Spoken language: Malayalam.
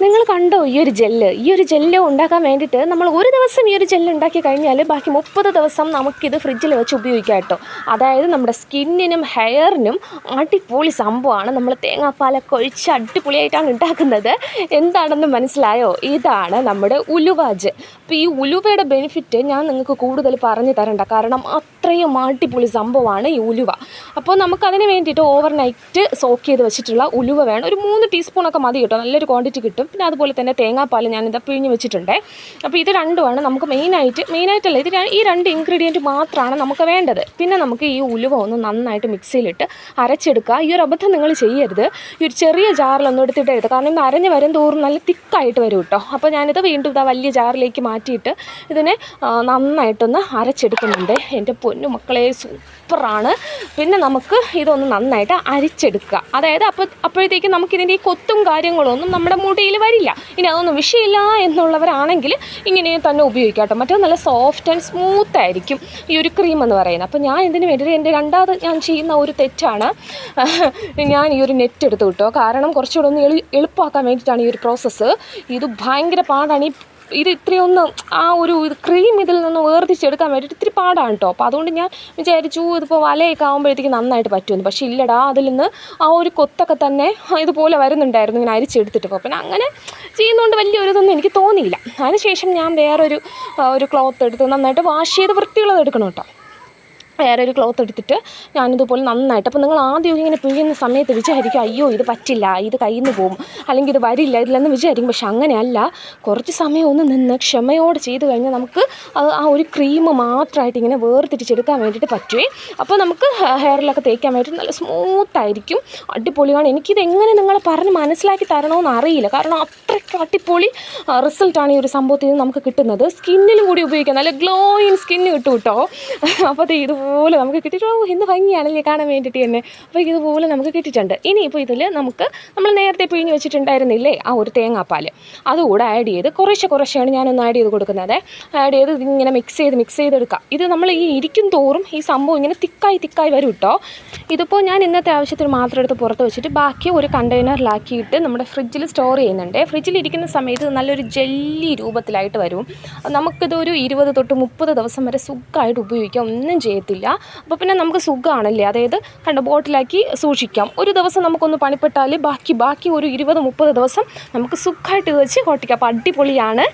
നിങ്ങൾ കണ്ടോ ഈ ഒരു ജെല്ല് ഉണ്ടാക്കാൻ വേണ്ടിയിട്ട് നമ്മൾ ഒരു ദിവസം ഈ ഒരു ജെല്ല് ഉണ്ടാക്കി കഴിഞ്ഞാൽ ബാക്കി 30 ദിവസം നമുക്കിത് ഫ്രിഡ്ജിൽ വെച്ച് ഉപയോഗിക്കാം കേട്ടോ. അതായത് നമ്മുടെ സ്കിന്നിനും ഹെയറിനും അടിപൊളി സംഭവമാണ്. നമ്മൾ തേങ്ങാപ്പാലൊക്കെ ഒഴിച്ച് അടിപൊളിയായിട്ടാണ് ഉണ്ടാക്കുന്നത്. എന്താണെന്ന് മനസ്സിലായോ? ഇതാണ് നമ്മുടെ ഉലുവാജ്. അപ്പോൾ ഈ ഉലുവയുടെ ബെനിഫിറ്റ് ഞാൻ നിങ്ങൾക്ക് കൂടുതൽ പറഞ്ഞു തരണ്ട, കാരണം അത്രയും അടിപൊളി സംഭവമാണ് ഈ ഉലുവ. അപ്പോൾ നമുക്കതിന് വേണ്ടിയിട്ട് ഓവർനൈറ്റ് സോക്ക് ചെയ്ത് വെച്ചിട്ടുള്ള ഉലുവ വേണം. ഒരു 3 ടീസ്പൂണൊക്കെ മതി കേട്ടോ, നല്ലൊരു ക്വാണ്ടിറ്റി കിട്ടും. പിന്നെ അതുപോലെ തന്നെ തേങ്ങാപ്പാൽ ഞാനിത് പിഴിഞ്ഞ് വെച്ചിട്ടുണ്ട്. അപ്പോൾ ഇത് രണ്ടുമാണ് നമുക്ക് മെയിനായിട്ടല്ല, ഈ 2 ഇൻഗ്രീഡിയൻറ്റ് മാത്രമാണ് നമുക്ക് വേണ്ടത്. പിന്നെ നമുക്ക് ഈ ഉലുവ ഒന്ന് നന്നായിട്ട് മിക്സിയിലിട്ട് അരച്ചെടുക്കുക. ഈ ഒരു അബദ്ധം നിങ്ങൾ ചെയ്യരുത്. ഈ ഒരു ചെറിയ ജാറിലൊന്നും എടുത്തിട്ടരുത്, കാരണം ഇത് അരഞ്ഞ് വരും തോറും നല്ല തിക്കായിട്ട് വരും കേട്ടോ. അപ്പോൾ ഞാനിത് വീണ്ടും ഇതാ വലിയ ജാറിലേക്ക് മാറ്റിയിട്ട് ഇതിനെ നന്നായിട്ടൊന്ന് അരച്ചെടുക്കുന്നുണ്ട്. എൻ്റെ പൊന്നു മക്കളെ, സൂപ്പറാണ്. പിന്നെ നമുക്ക് ഇതൊന്ന് നന്നായിട്ട് അരിച്ചെടുക്കുക. അതായത് അപ്പോഴത്തേക്ക് നമുക്കിതിൻ്റെ ഈ കൊത്തും കാര്യങ്ങളൊന്നും നമ്മുടെ മുടിയിൽ വരില്ല. ഇനി അതൊന്നും വിഷയമില്ല എന്നുള്ളവരാണെങ്കിൽ ഇങ്ങനെ തന്നെ ഉപയോഗിക്കാം കേട്ടോ. മറ്റേ നല്ല സോഫ്റ്റ് ആൻഡ് സ്മൂത്ത് ആയിരിക്കും ഈ ഒരു ക്രീം എന്ന് പറയുന്നത്. അപ്പോൾ ഞാൻ ഇതിന് വേണ്ടിയിട്ട് എൻ്റെ രണ്ടാമത് ഞാൻ ചെയ്യുന്ന ഒരു തെറ്റാണ്, ഞാൻ ഈ ഒരു നെറ്റ് എടുത്ത് കിട്ടോ. കാരണം കുറച്ചുകൂടെ ഒന്ന് എളുപ്പമാക്കാൻ വേണ്ടിയിട്ടാണ് ഈ ഒരു പ്രോസസ്സ്. ഇത് ഭയങ്കര പാടാണ്. ഇത് ഇത്രയൊന്ന് ആ ഒരു ക്രീം ഇതിൽ നിന്ന് വേർതിരിച്ചെടുക്കാൻ വേണ്ടിയിട്ട് ഇത്തിരി പാടാണ് കേട്ടോ. അപ്പോൾ അതുകൊണ്ട് ഞാൻ വിചാരിച്ചു ഇതിപ്പോൾ വലയൊക്കെ ആകുമ്പോഴത്തേക്ക് നന്നായിട്ട് പറ്റുമെന്ന്. പക്ഷേ ഇല്ലടാ, അതിൽ നിന്ന് ആ ഒരു കൊത്തൊക്കെ തന്നെ ഇതുപോലെ വരുന്നുണ്ടായിരുന്നു ഇങ്ങനെ അരിച്ചെടുത്തിട്ട്. അപ്പോൾ പിന്നെ അങ്ങനെ ചെയ്യുന്നതുകൊണ്ട് വലിയ ഇതൊന്നും എനിക്ക് തോന്നിയില്ല. അതിനുശേഷം ഞാൻ വേറൊരു ക്ലോത്ത് എടുത്ത് നന്നായിട്ട് വാഷ് ചെയ്ത് വൃത്തിയുള്ളത് എടുക്കണം കേട്ടോ. വേറൊരു ക്ലോത്ത് എടുത്തിട്ട് ഞാനിതുപോലെ നന്നായിട്ട്, അപ്പോൾ നിങ്ങൾ ആദ്യം ഇങ്ങനെ പിഴിയുന്ന സമയത്ത് വിചാരിക്കും അയ്യോ ഇത് പറ്റില്ല, ഇത് കയ്യിൽ നിന്ന് പോകും, അല്ലെങ്കിൽ ഇത് വരില്ല, ഇതിലെന്ന് വിചാരിക്കും. പക്ഷെ അങ്ങനെയല്ല. കുറച്ച് സമയം ഒന്ന് നിന്ന് ക്ഷമയോടെ ചെയ്ത് കഴിഞ്ഞാൽ നമുക്ക് ആ ഒരു ക്രീം മാത്രമായിട്ട് ഇങ്ങനെ വേർതിരിച്ചെടുക്കാൻ വേണ്ടിയിട്ട് പറ്റുമേ. അപ്പോൾ നമുക്ക് ഹെയറിലൊക്കെ തേക്കാൻ വേണ്ടിയിട്ട് നല്ല സ്മൂത്തായിരിക്കും, അടിപൊളിയാണ്. എനിക്കിത് എങ്ങനെ നിങ്ങളെ പറഞ്ഞ് മനസ്സിലാക്കി തരണമെന്ന് അറിയില്ല, കാരണം അത്രയ്ക്ക് അടിപൊളി റിസൾട്ടാണ് ഈ ഒരു സംഭവത്തിൽ നിന്ന് നമുക്ക് കിട്ടുന്നത്. സ്കിന്നിലും കൂടി ഉപയോഗിക്കാം, നല്ല ഗ്ലോയിങ് സ്കിന്ന് കിട്ടും കേട്ടോ. അപ്പോൾ അത് ഇതുപോലെ നമുക്ക് കിട്ടിയിട്ട് ഇന്ന് ഭംഗിയാണല്ലേ കാണാൻ വേണ്ടിയിട്ട് തന്നെ. അപ്പോൾ ഇതുപോലെ നമുക്ക് കിട്ടിയിട്ടുണ്ട്. ഇനിയിപ്പോൾ ഇതിൽ നമ്മൾ നേരത്തെ പിഴിഞ്ഞ് വെച്ചിട്ടുണ്ടായിരുന്നില്ലേ ആ ഒരു തേങ്ങാപ്പാൽ, അതുകൂടെ ആഡ് ചെയ്ത് കുറേശ്ശെയാണ് ഞാനൊന്ന് ആഡ് ചെയ്ത് കൊടുക്കുന്നത്. ആഡ് ചെയ്ത് ഇതിങ്ങനെ മിക്സ് ചെയ്തെടുക്കുക. ഇത് നമ്മൾ ഈ ഇരിക്കും തോറും ഈ സംഭവം ഇങ്ങനെ തിക്കായി വരും കേട്ടോ. ഇതിപ്പോൾ ഞാൻ ഇന്നത്തെ ആവശ്യത്തിന് മാത്രം എടുത്ത് പുറത്ത് വെച്ചിട്ട് ബാക്കി ഒരു കണ്ടെയ്നറിലാക്കിയിട്ട് നമ്മുടെ ഫ്രിഡ്ജിൽ സ്റ്റോർ ചെയ്യുന്നുണ്ട്. ഫ്രിഡ്ജിലിരിക്കുന്ന സമയത്ത് നല്ലൊരു ജെല്ലി രൂപത്തിലായിട്ട് വരും. നമുക്കിതൊരു 20 തൊട്ട് 30 ദിവസം വരെ സുഖമായിട്ട് ഉപയോഗിക്കാം, ഒന്നും ചെയ്യത്തില്ല. അപ്പോൾ പിന്നെ നമുക്ക് സുഖമാണല്ലേ, അതായത് ബോട്ടിലാക്കി സൂക്ഷിക്കാം. ഒരു ദിവസം നമുക്കൊന്ന് പണിപ്പെട്ടാൽ ബാക്കി ഒരു 20-30 ദിവസം നമുക്ക് സുഖമായിട്ട് വെച്ച് കൊട്ടിക്കാം. അപ്പോൾ അടിപൊളിയാണ്.